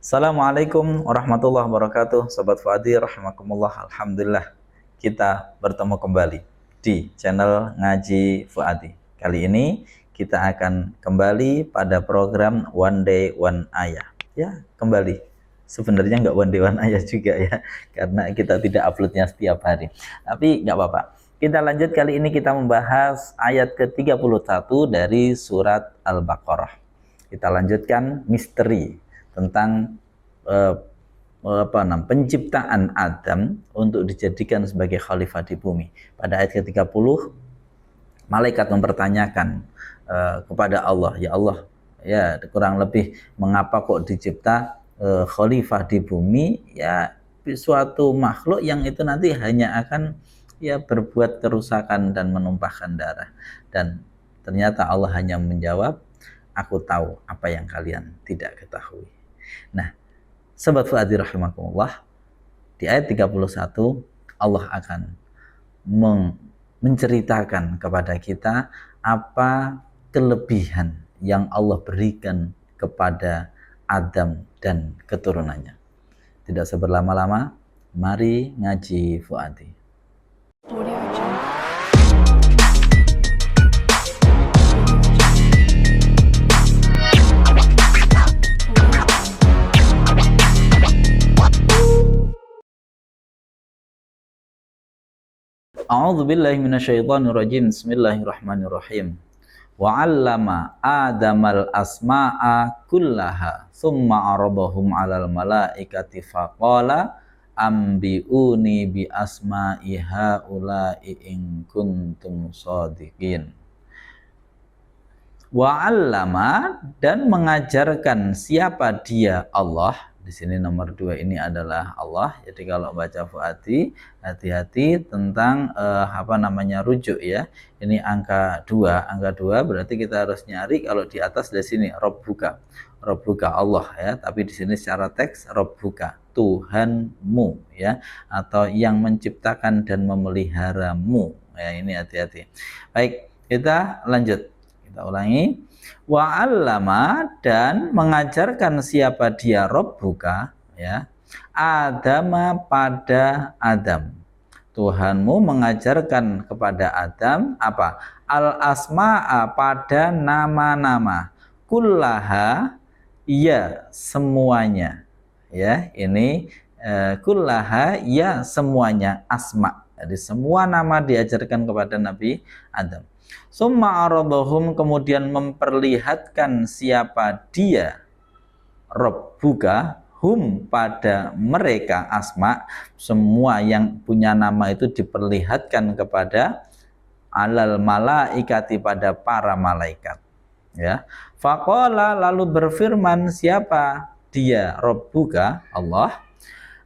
Assalamualaikum warahmatullahi wabarakatuh. Sobat Fuadi rahimakumullah. Alhamdulillah kita bertemu kembali di channel Ngaji Fuadi. Kali ini kita akan kembali pada program One Day One Ayah. Ya, kembali. Sebenarnya nggak One Day One Ayah juga ya, karena kita tidak uploadnya setiap hari. Tapi nggak apa-apa. Kita lanjut, kali ini kita membahas ayat ke-31 dari surat Al-Baqarah. Kita lanjutkan misteri tentang penciptaan Adam untuk dijadikan sebagai khalifah di bumi. Pada ayat ke-30 malaikat mempertanyakan kepada Allah, ya Allah, ya kurang lebih mengapa kok dicipta khalifah di bumi, ya suatu makhluk yang itu nanti hanya akan ya berbuat kerusakan dan menumpahkan darah. Dan ternyata Allah hanya menjawab, aku tahu apa yang kalian tidak ketahui. Nah, Sobat Fuadi rahimakumullah, di ayat 31 Allah akan menceritakan kepada kita apa kelebihan yang Allah berikan kepada Adam dan keturunannya. Tidak seberlama-lama, mari ngaji Fuadi. A'udzubillahi minasyaitonirrajim. Bismillahirrahmanirrahim. Wa 'allama Adamal asma'a kullaha tsumma 'aradahum 'alal malaikati faqala ambi'uni bi asma'i haula'i in kuntum shadiqin. Wa 'allama, dan mengajarkan siapa dia Allah. Di sini nomor 2 ini adalah Allah. Jadi kalau baca Fuadi, hati-hati tentang rujuk ya. Ini angka 2. Angka 2 berarti kita harus nyari, kalau di atas di sini Rabbuka. Rabbuka Allah ya, tapi di sini secara teks Rabbuka, Tuhanmu ya, atau yang menciptakan dan memeliharamu. Ya, ini hati-hati. Baik, kita lanjut. Kita ulangi. Wa 'allama, dan mengajarkan siapa dia Rabbuka ya, Adama, pada Adam. Tuhanmu mengajarkan kepada Adam apa? Al asma'a, pada nama-nama. Kullaha, ya semuanya. Ya, ini kullaha, ya semuanya, asma. Jadi semua nama diajarkan kepada Nabi Adam. Summa aradhum, kemudian memperlihatkan siapa dia Rabbuka, hum, pada mereka, asma, semua yang punya nama itu diperlihatkan kepada alal malaikati, pada para malaikat ya. Faqala, lalu berfirman siapa dia Rabbuka, Allah,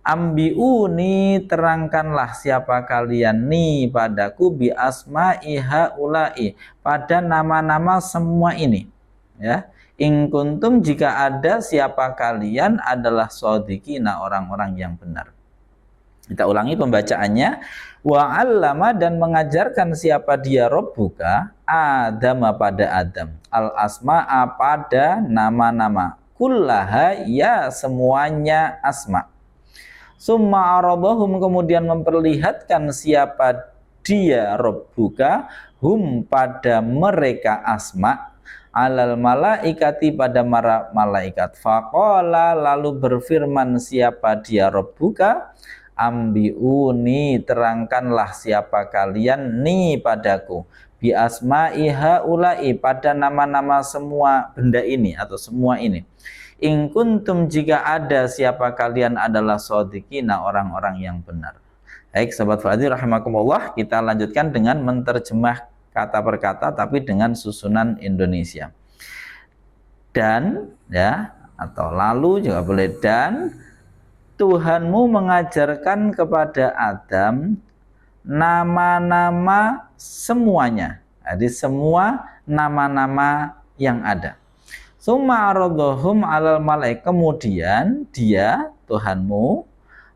ambiuni, terangkanlah siapa kalian ni padaku, bi asma'i haula'i, pada nama-nama semua ini ya. In kuntum, jika ada siapa kalian adalah shodiqina, orang-orang yang benar. Kita ulangi pembacaannya. Wa 'allama, dan mengajarkan siapa dia Rabbuka, Adam, pada Adam, al asma'a, pada nama-nama, kullaha, ya semuanya, asma. Summa aradahum, kemudian memperlihatkan siapa dia Rabbuka, hum, pada mereka, asma, alal malaikati, pada malaikat. Faqala, lalu berfirman siapa dia Rabbuka, ambiuni, terangkanlah siapa kalian ni padaku, bi asma'i haula'i, pada nama-nama semua benda ini atau semua ini. In kuntum, jika ada siapa kalian adalah shodiqina, orang-orang yang benar. Baik, sahabat Fuadi rahimakumullah, kita lanjutkan dengan menterjemah kata per kata tapi dengan susunan Indonesia. Dan ya, atau lalu juga boleh, dan Tuhanmu mengajarkan kepada Adam nama-nama semuanya. Jadi semua nama-nama yang ada. Summa aradhum alal malaik, kemudian dia Tuhanmu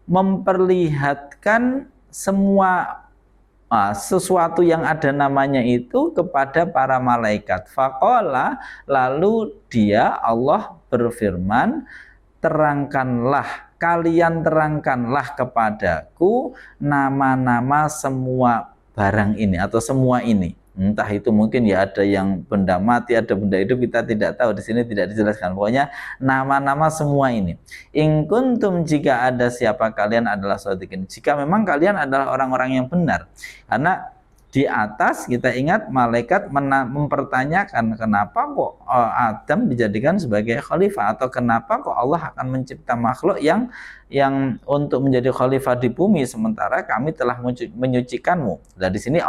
memperlihatkan semua sesuatu yang ada namanya itu kepada para malaikat. Faqala, lalu dia Allah berfirman, kalian terangkanlah kepadaku nama-nama semua barang ini atau semua ini. Entah itu mungkin ya ada yang benda mati, ada benda hidup, kita tidak tahu, di sini tidak dijelaskan. Pokoknya nama-nama semua ini. In kuntum, jika ada siapa kalian adalah shodiqin, jika memang kalian adalah orang-orang yang benar. Karena di atas kita ingat malaikat mempertanyakan kenapa kok Adam dijadikan sebagai khalifah, atau kenapa kok Allah akan mencipta makhluk yang untuk menjadi khalifah di bumi sementara kami telah menyucikanmu. Nah di sini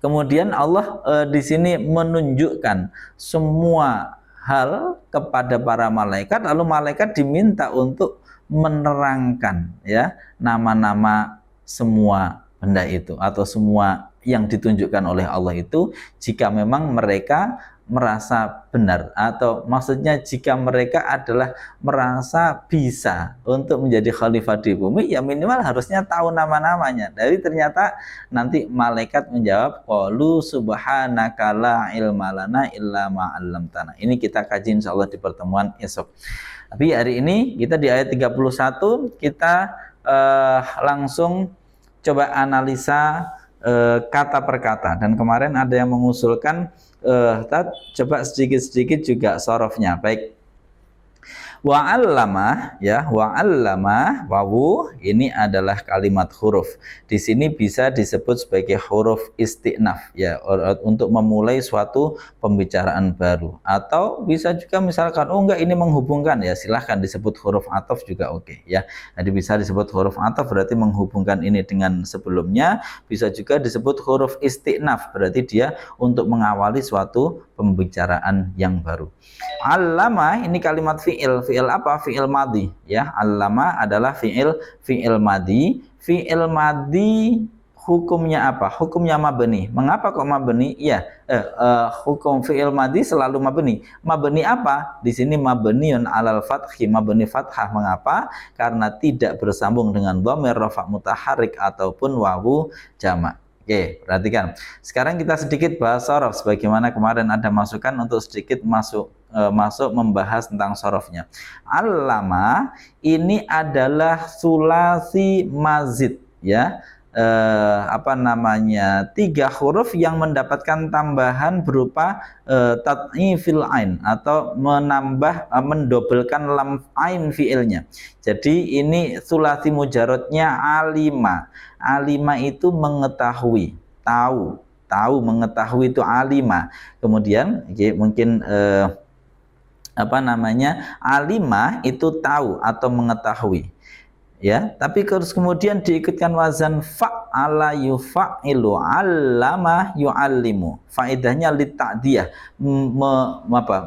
kemudian Allah di sini menunjukkan semua hal kepada para malaikat, lalu malaikat diminta untuk menerangkan ya nama-nama semua benda itu atau semua yang ditunjukkan oleh Allah itu, jika memang mereka merasa benar, atau maksudnya jika mereka adalah merasa bisa untuk menjadi khalifah di bumi, ya minimal harusnya tahu nama-namanya. Dari ternyata nanti malaikat menjawab, qalu subhanaka la ilma lana illa ma 'allamtana. Ini kita kaji insyaallah di pertemuan esok. Tapi hari ini kita di ayat 31 kita langsung coba analisa kata per kata, dan kemarin ada yang mengusulkan coba sedikit-sedikit juga sorofnya. Baik, wa'allama ya, wa'allama, wawu ini adalah kalimat huruf. Di sini bisa disebut sebagai huruf isti'naf ya, untuk memulai suatu pembicaraan baru, atau bisa juga misalkan enggak ini menghubungkan, ya silahkan disebut huruf ataf juga oke ya. Jadi bisa disebut huruf ataf berarti menghubungkan ini dengan sebelumnya, bisa juga disebut huruf isti'naf berarti dia untuk mengawali suatu pembicaraan yang baru. Allama ini kalimat fi'il apa? Fi'il madhi ya. Allama adalah fi'il madhi. Fi'il madhi hukumnya apa? Hukumnya mabni. Mengapa kok mabni? Ya, hukum fi'il madhi selalu mabni. Mabni apa? Di sini mabniun alal fathi, mabni fathah. Mengapa? Karena tidak bersambung dengan dhamir rafa' mutaharrik ataupun wawu jamak. Oke, perhatikan. Sekarang kita sedikit bahas sorof, sebagaimana kemarin ada masukan untuk sedikit masuk membahas tentang sorofnya. Allama ini adalah sulasi mazid ya. Tiga huruf yang mendapatkan tambahan berupa tat'ifil ain, atau mendobelkan lam ain fiilnya. Jadi ini sulasi mujarodnya alima. Alima itu mengetahui, tahu mengetahui itu alima. Kemudian mungkin alima itu tahu atau mengetahui ya, tapi kemudian diikutkan wazan fa'ala yufa'ilu, allama yu'allimu. Faedahnya litakdiyah,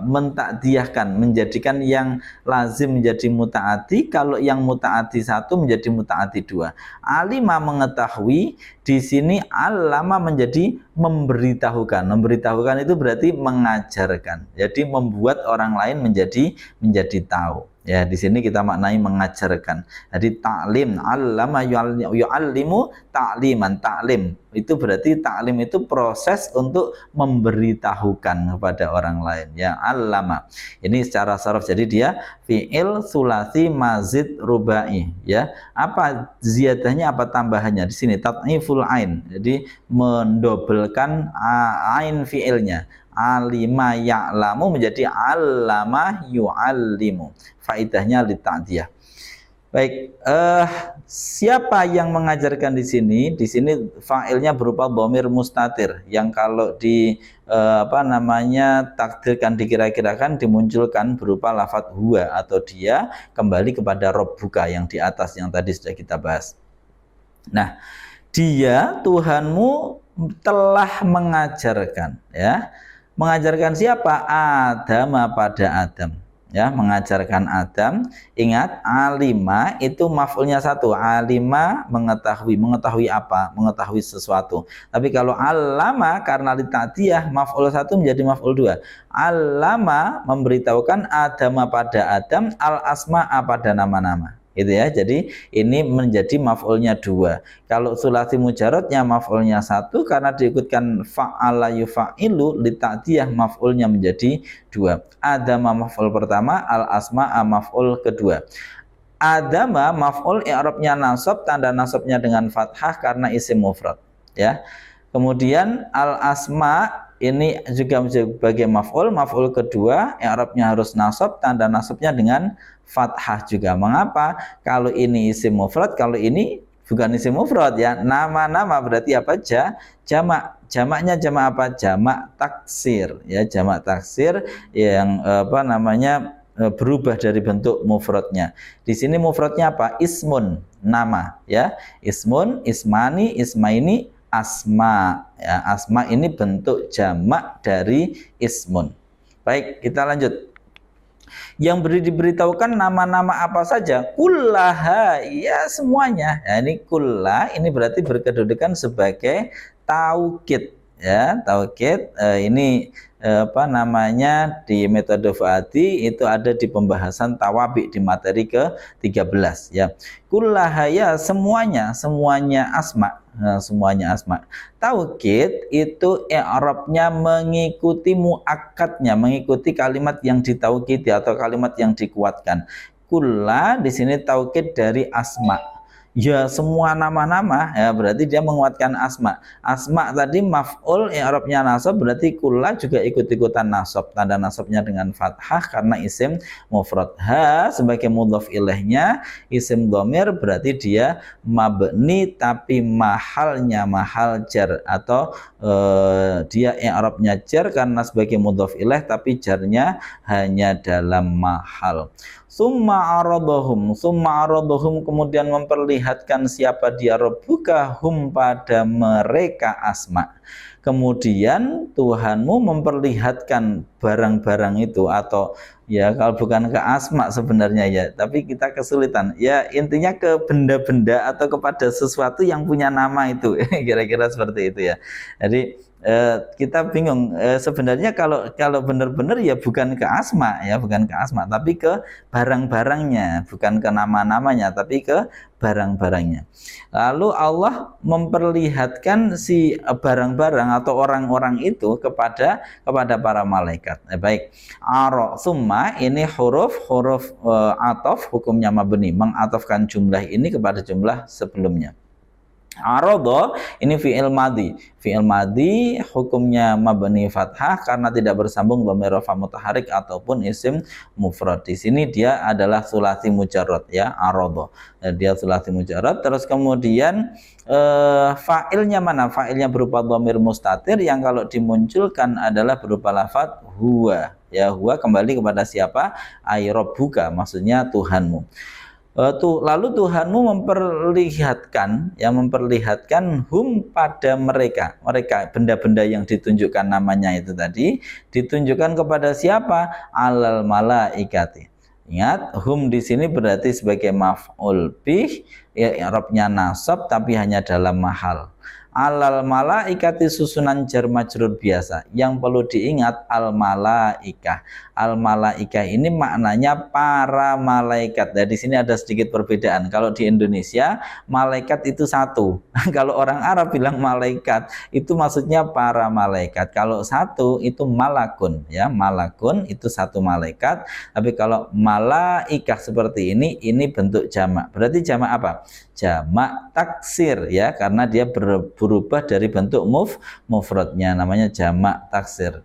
mentakdiyahkan, menjadikan yang lazim menjadi mutaati, kalau yang mutaati satu menjadi mutaati dua. Alima mengetahui, di sini allama menjadi memberitahukan. Memberitahukan itu berarti mengajarkan. Jadi membuat orang lain menjadi tahu. Ya, di sini kita maknai mengajarkan. Jadi ta'lim, allama yu'allimu ta'liman, ta'lim. Itu berarti ta'lim itu proses untuk memberitahukan kepada orang lain. Ya, allama. Ini secara sharaf, jadi dia fi'il sulasi mazid rubai. Ya, apa ziyadahnya, apa tambahannya? Di sini tat'iful ain. Jadi mendobelkan ain fi'ilnya. Alima ya'lamu menjadi allama yu'allimu. Faidahnya litakdiyah. Baik, siapa yang mengajarkan di sini? Di sini fa'ilnya berupa dhamir mustatir yang kalau takdirkan, dikira-kirakan, dimunculkan berupa lafadz huwa atau dia, kembali kepada Rabbuka yang di atas yang tadi sudah kita bahas. Nah, dia Tuhanmu telah mengajarkan ya. Mengajarkan siapa? Adam, pada Adam ya, mengajarkan Adam. Ingat, alima itu maf'ulnya satu. Alima mengetahui apa? Mengetahui sesuatu. Tapi kalau allama karena litatiyah, maf'ul satu menjadi maf'ul dua. Allama memberitahukan Adam, pada Adam, al asma pada nama-nama gitu ya. Jadi ini menjadi maf'ulnya 2. Kalau sulasi mujarradnya maf'ulnya 1 karena diikutkan fa'ala yufa'ilu li ta'diyah maf'ulnya menjadi 2. Adama maf'ul pertama, al asma'a maf'ul kedua. Adama maf'ul i'rabnya nasab, tanda nasabnya dengan fathah karena isim mufrad ya. Kemudian al asma ini juga sebagai maf'ul, maf'ul kedua i'rabnya harus nasab, tanda nasabnya dengan fathah juga. Mengapa? Kalau ini isim mufrad, kalau ini bukan isim mufrad ya. Nama-nama berarti apa? Jamak. Jamaknya jamak apa? Jamak taksir ya, jamak taksir yang apa namanya berubah dari bentuk mufradnya. Di sini mufradnya apa? Ismun, nama ya. Ismun, ismani, ismaini, asma ya. Asma ini bentuk jamak dari ismun. Baik, kita lanjut. Yang diberitahukan nama-nama apa saja? Kullaha, ya semuanya. Ya, ini kullah ini berarti berkedudukan sebagai taukid ya. Taukid ini apa namanya di metode Fuadi itu ada di pembahasan tawabi di materi ke-13 ya. Kullaha ya semuanya asma. Nah, semuanya asma. Taukid itu i'rabnya mengikuti muakkadnya, mengikuti kalimat yang ditaukidi atau kalimat yang dikuatkan. Kulla di sini taukid dari asma. Ya semua nama-nama ya berarti dia menguatkan asma. Asma tadi maf'ul i'rabnya nasab berarti kulla juga ikut-ikutan nasab. Tanda nasabnya dengan fathah karena isim mufrad. Ha sebagai mudhaf ilaihnya isim dhamir berarti dia mabni tapi mahalnya mahal jar atau dia i'rabnya jar karena sebagai mudhaf ilaih tapi jarnya hanya dalam mahal. Summa aradahum kemudian memperlihatkan siapa dia Rabbuka hum pada mereka asma. Kemudian Tuhanmu memperlihatkan barang-barang itu atau ya kalau bukan ke asma sebenarnya ya, tapi kita kesulitan. Ya intinya ke benda-benda atau kepada sesuatu yang punya nama itu. Kira-kira seperti itu ya. Jadi kita bingung sebenarnya kalau benar-benar ya bukan ke asma ya, bukan ke asma tapi ke barang-barangnya, bukan ke nama-namanya tapi ke barang-barangnya. Lalu Allah memperlihatkan si barang-barang atau orang-orang itu kepada para malaikat. Baik. Summa ini huruf atof hukumnya mabni, mengatofkan jumlah ini kepada jumlah sebelumnya. Aradha ini fi'il madhi. Fi'il madhi hukumnya mabni fathah karena tidak bersambung dhamir rafa mutaharik ataupun isim mufrad. Di sini dia adalah sulasi mujarrad ya, aradha. Dia sulasi mujarrad. Terus kemudian fa'ilnya mana? Fa'ilnya berupa dhamir mustatir yang kalau dimunculkan adalah berupa lafaz huwa. Ya, huwa kembali kepada siapa? Ay rabbuka, maksudnya Tuhanmu. Lalu Tuhanmu memperlihatkan hum pada mereka benda-benda yang ditunjukkan namanya itu tadi ditunjukkan kepada siapa? Alal malaikati. Ingat, hum di sini berarti sebagai maf'ul bih ya, i'rabnya nasab tapi hanya dalam mahal. Alal malaikati susunan jar majrur biasa. Yang perlu diingat al malaikah. Al malaikah ini maknanya para malaikat. Nah, di sini ada sedikit perbedaan. Kalau di Indonesia malaikat itu satu. Kalau orang Arab bilang malaikat itu maksudnya para malaikat. Kalau satu itu malakun ya, malakun itu satu malaikat. Tapi kalau malaikah seperti ini bentuk jamak. Berarti jamak apa? Jamak taksir ya, karena dia berubah dari bentuk mufradnya namanya jamak taksir.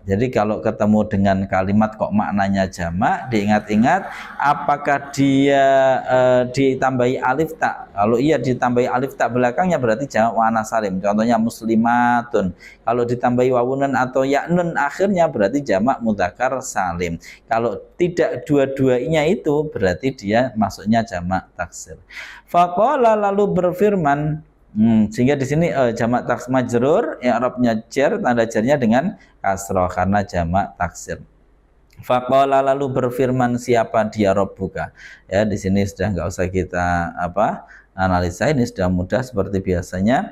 Jadi kalau ketemu dengan kalimat kok maknanya jamak, diingat-ingat apakah dia ditambahi alif tak. Kalau iya ditambahi alif tak belakangnya berarti jamak muannats salim. Contohnya muslimatun. Kalau ditambahi wawunan atau yaknun akhirnya berarti jamak mudzakkar salim. Kalau tidak dua-duanya itu berarti dia masuknya jamak taksir. Faqala lalu berfirman, sehingga di sini jamak taksir majrur, i'rabnya jar, tanda jarnya dengan kasroh karena jamak taksir. Faqala lalu berfirman siapa dia Rabbuka. Ya di sini sudah nggak usah kita analisa, ini sudah mudah seperti biasanya.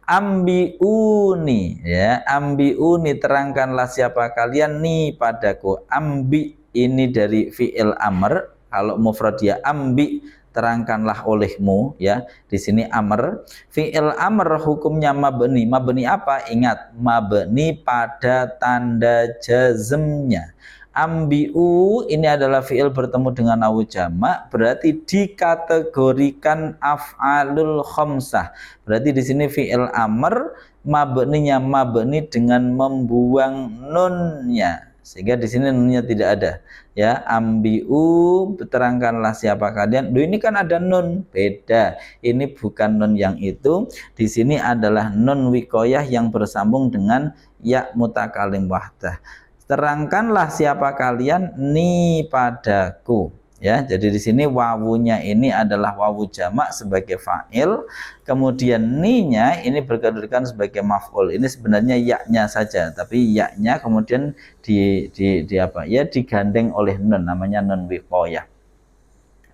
Ambiuni ya, ambiuni terangkanlah siapa kalian nih padaku. Ambi ini dari fi'il amr Kalau mufrad dia ambi, terangkanlah olehmu, ya. Di sini amr. Fi'il amr hukumnya mabni. Mabni apa? Ingat, mabni pada tanda jazmnya. Ambiu ini adalah fi'il bertemu dengan nawu jamak, berarti dikategorikan af'alul khamsah. Berarti di sini fi'il amr mabninya mabni dengan membuang nunnya, sehingga di sini nunnya tidak ada, ya. Ambiu, terangkanlah siapa kalian. Duh, ini kan ada nun, beda. Ini bukan nun yang itu. Di sini adalah nun wikoyah yang bersambung dengan ya mutakalim wahdah. Terangkanlah siapa kalian ni padaku, ya. Jadi di sini wawunya ini adalah wawu jamak sebagai fa'il, kemudian ni-nya ini berkedudukan sebagai maf'ul. Ini sebenarnya ya-nya saja, tapi ya-nya kemudian di apa? Ya, digandeng oleh nun, namanya nun wiqayah.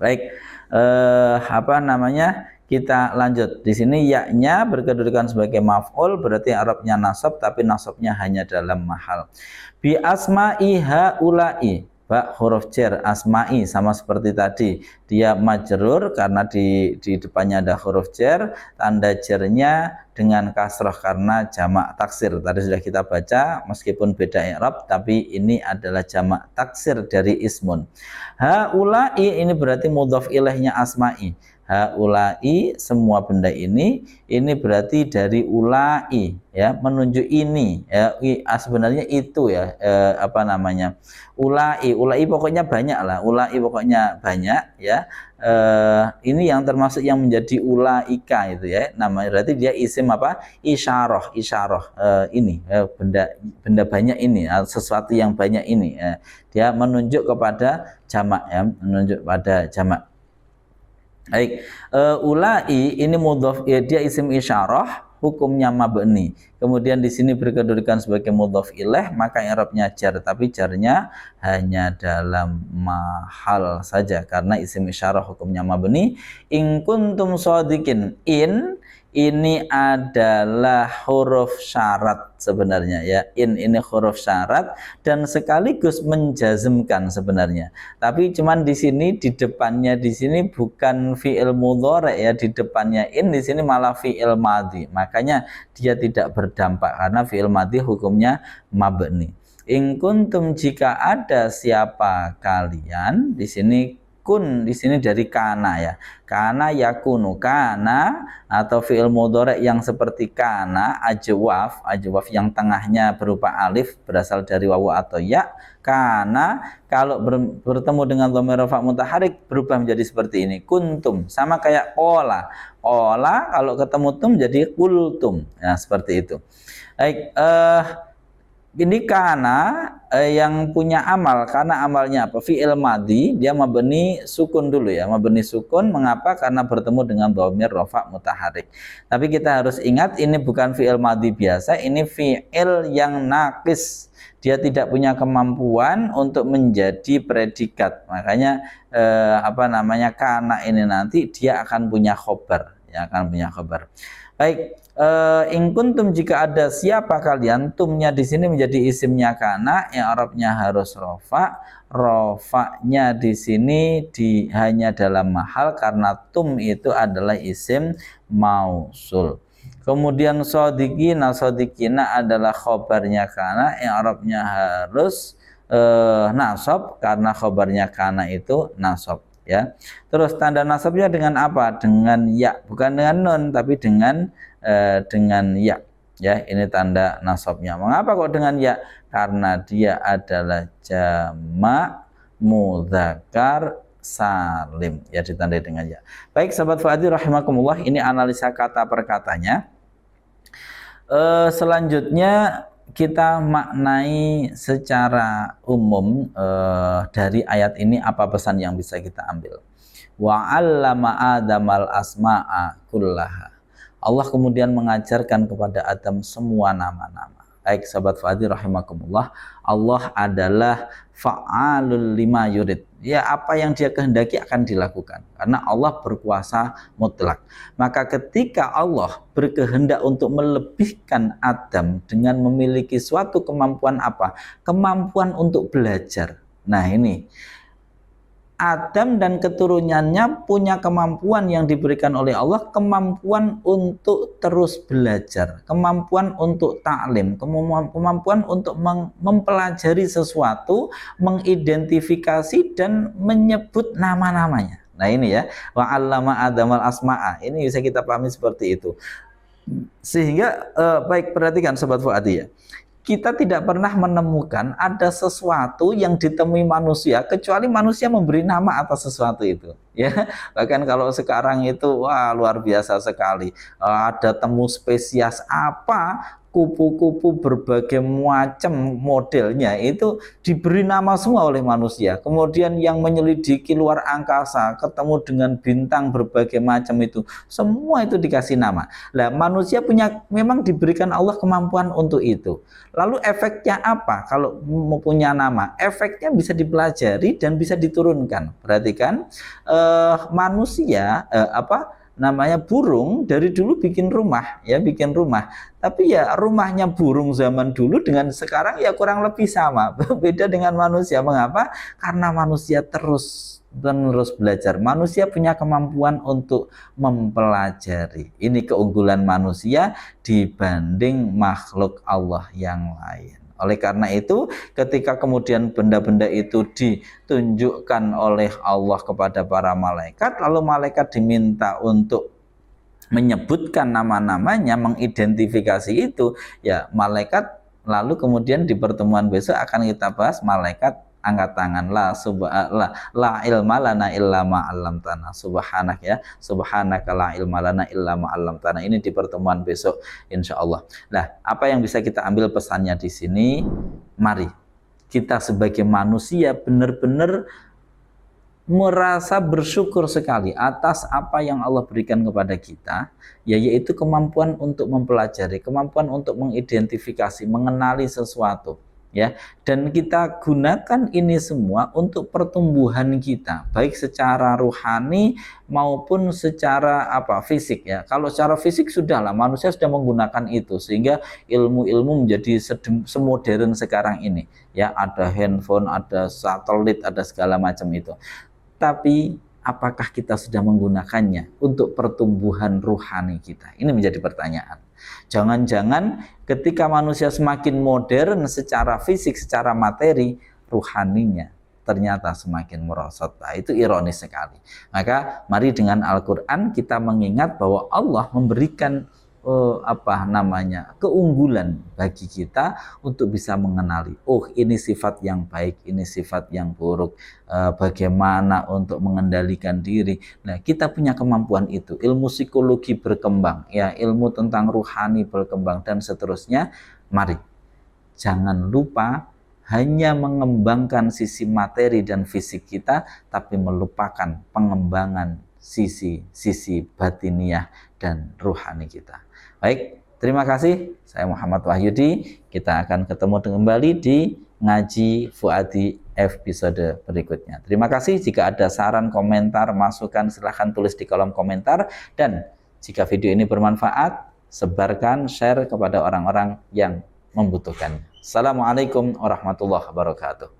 Baik, apa namanya? Kita lanjut. Di sini ya-nya berkedudukan sebagai maf'ul, berarti Arabnya nasab, tapi nasabnya hanya dalam mahal. Bi asma'i haula'i, ba huruf jar, asma'i sama seperti tadi, dia majrur karena di depannya ada huruf jar, tanda jarnya dengan kasroh karena jamak taksir. Tadi sudah kita baca, meskipun beda i'rab, tapi ini adalah jamak taksir dari ismun. Haula'i ini berarti mudhaf ilaihnya asma'i. Haula'i, semua benda ini berarti dari ulai, ya, menunjuk ini, ya. Sebenarnya itu, ya, apa namanya, ulai pokoknya banyak lah, ulai pokoknya banyak, ya. Ini yang termasuk yang menjadi ulaika itu, ya, namanya berarti dia isim apa, isyarah, ini, benda banyak ini, sesuatu yang banyak ini, ya. Dia menunjuk kepada jamak, ya, menunjuk pada jamak. Baik, ulai ini mudhaf, ya, dia isim isyarah, hukumnya mabni. Kemudian di sini berkedudukan sebagai mudhaf ilaih, maka i'rabnya jar, tapi jarnya hanya dalam mahal saja karena isim isyarah hukumnya mabni. In kuntum shadiqin, in ini adalah huruf syarat sebenarnya, ya. In ini huruf syarat dan sekaligus menjazmkan sebenarnya. Tapi cuman di sini di depannya di sini bukan fi'il mudhari, ya. Di depannya in di sini malah fi'il madhi. Makanya dia tidak berdampak karena fi'il madhi hukumnya mabni. In kuntum, jika ada siapa kalian, di sini kun di sini dari kana, ya. Kana yakunu, kana atau fi'il mudhari yang seperti kana, ajwaf yang tengahnya berupa alif berasal dari wawu atau ya. Kana kalau bertemu dengan dhamir rafa mutaharik berubah menjadi seperti ini, kuntum, sama kayak qola. Qola kalau ketemu tum jadi kultum. Nah, seperti itu. Baik, ini kana yang punya amal, karena amalnya apa? Fi'il madhi, dia mabni sukun dulu, ya. Mabni sukun, mengapa? Karena bertemu dengan dhamir rafa mutaharik. Tapi kita harus ingat ini bukan fi'il madhi biasa, ini fi'il yang naqis. Dia tidak punya kemampuan untuk menjadi predikat. Makanya apa namanya, kana ini nanti dia akan punya khobar, ya, akan punya khobar. Baik, in kuntum, jika ada siapa kalian, tumnya di sini menjadi isimnya kana, yang Arabnya harus rofa. Rofanya di sini hanya dalam mahal karena tum itu adalah isim mausul. Kemudian sodikina adalah khobarnya kana, yang Arabnya harus nasab karena khobarnya kana itu nasab, ya. Terus tanda nasabnya dengan apa? Dengan ya, bukan dengan nun, tapi dengan ya. Ya, ini tanda nasabnya. Mengapa kok dengan ya? Karena dia adalah jamak mudzakkar salim, ya, ditandai dengan ya. Baik, sahabat Fuadi rahimakumullah, ini analisa kata per katanya. Selanjutnya kita maknai secara umum dari ayat ini apa pesan yang bisa kita ambil. Wa 'allama Adamal asma'a kullaha. Allah kemudian mengajarkan kepada Adam semua nama-nama. Baik, sahabat Fuadi rahimakumullah, Allah adalah fa'alul lima yurid. Ya, apa yang dia kehendaki akan dilakukan karena Allah berkuasa mutlak. Maka ketika Allah berkehendak untuk melebihkan Adam dengan memiliki suatu kemampuan apa? Kemampuan untuk belajar. Nah, ini Adam dan keturunannya punya kemampuan yang diberikan oleh Allah, kemampuan untuk terus belajar, kemampuan untuk taklim, kemampuan untuk mempelajari sesuatu, mengidentifikasi dan menyebut nama-namanya. Nah ini ya, wa 'allama Adamal asma'a. Ini bisa kita pahami seperti itu. Sehingga baik, perhatikan Sobat Fuadi ya, kita tidak pernah menemukan ada sesuatu yang ditemui manusia kecuali manusia memberi nama atas sesuatu itu, ya. Bahkan kalau sekarang itu wah luar biasa sekali, ada temu spesies apa, kupu-kupu berbagai macam modelnya itu diberi nama semua oleh manusia. Kemudian yang menyelidiki luar angkasa ketemu dengan bintang berbagai macam itu, semua itu dikasih nama. Nah, manusia memang diberikan Allah kemampuan untuk itu. Lalu efeknya apa kalau mempunyai nama? Efeknya bisa dipelajari dan bisa diturunkan. Perhatikan, manusia namanya burung dari dulu bikin rumah, ya bikin rumah. Tapi ya rumahnya burung zaman dulu dengan sekarang ya kurang lebih sama. Beda dengan manusia. Mengapa? Karena manusia terus belajar. Manusia punya kemampuan untuk mempelajari. Ini keunggulan manusia dibanding makhluk Allah yang lain. Oleh karena itu, ketika kemudian benda-benda itu ditunjukkan oleh Allah kepada para malaikat, lalu malaikat diminta untuk menyebutkan nama-namanya, mengidentifikasi itu, ya malaikat lalu kemudian di pertemuan besok akan kita bahas malaikat angkat tangan, la ilma lana illa ma 'allamtana, subhanak ya, subhanaka la ilma lana illa ma 'allamtana. Ini di pertemuan besok insyaallah. Nah, apa yang bisa kita ambil pesannya di sini? Mari kita sebagai manusia benar-benar merasa bersyukur sekali atas apa yang Allah berikan kepada kita, yaitu kemampuan untuk mempelajari, kemampuan untuk mengidentifikasi, mengenali sesuatu, ya. Dan kita gunakan ini semua untuk pertumbuhan kita, baik secara rohani maupun secara fisik, ya. Kalau secara fisik sudahlah manusia sudah menggunakan itu sehingga ilmu-ilmu menjadi semodern sekarang ini, ya. Ada handphone, ada satelit, ada segala macam itu. Tapi apakah kita sudah menggunakannya untuk pertumbuhan rohani kita? Ini menjadi pertanyaan. Jangan-jangan ketika manusia semakin modern secara fisik, secara materi, rohaninya ternyata semakin merosot. Nah, itu ironis sekali. Maka mari dengan Al-Quran kita mengingat bahwa Allah memberikan keunggulan bagi kita untuk bisa mengenali, oh ini sifat yang baik, ini sifat yang buruk, bagaimana untuk mengendalikan diri. Nah, kita punya kemampuan itu, ilmu psikologi berkembang, ya, ilmu tentang ruhani berkembang dan seterusnya. Mari jangan lupa hanya mengembangkan sisi materi dan fisik kita, tapi melupakan pengembangan sisi batiniah dan ruhani kita. Baik, terima kasih. Saya Muhammad Wahyudi. Kita akan ketemu kembali di Ngaji Fuadi episode berikutnya. Terima kasih. Jika ada saran, komentar, masukan, silahkan tulis di kolom komentar. Dan jika video ini bermanfaat, sebarkan, share kepada orang-orang yang membutuhkan. Assalamualaikum warahmatullahi wabarakatuh.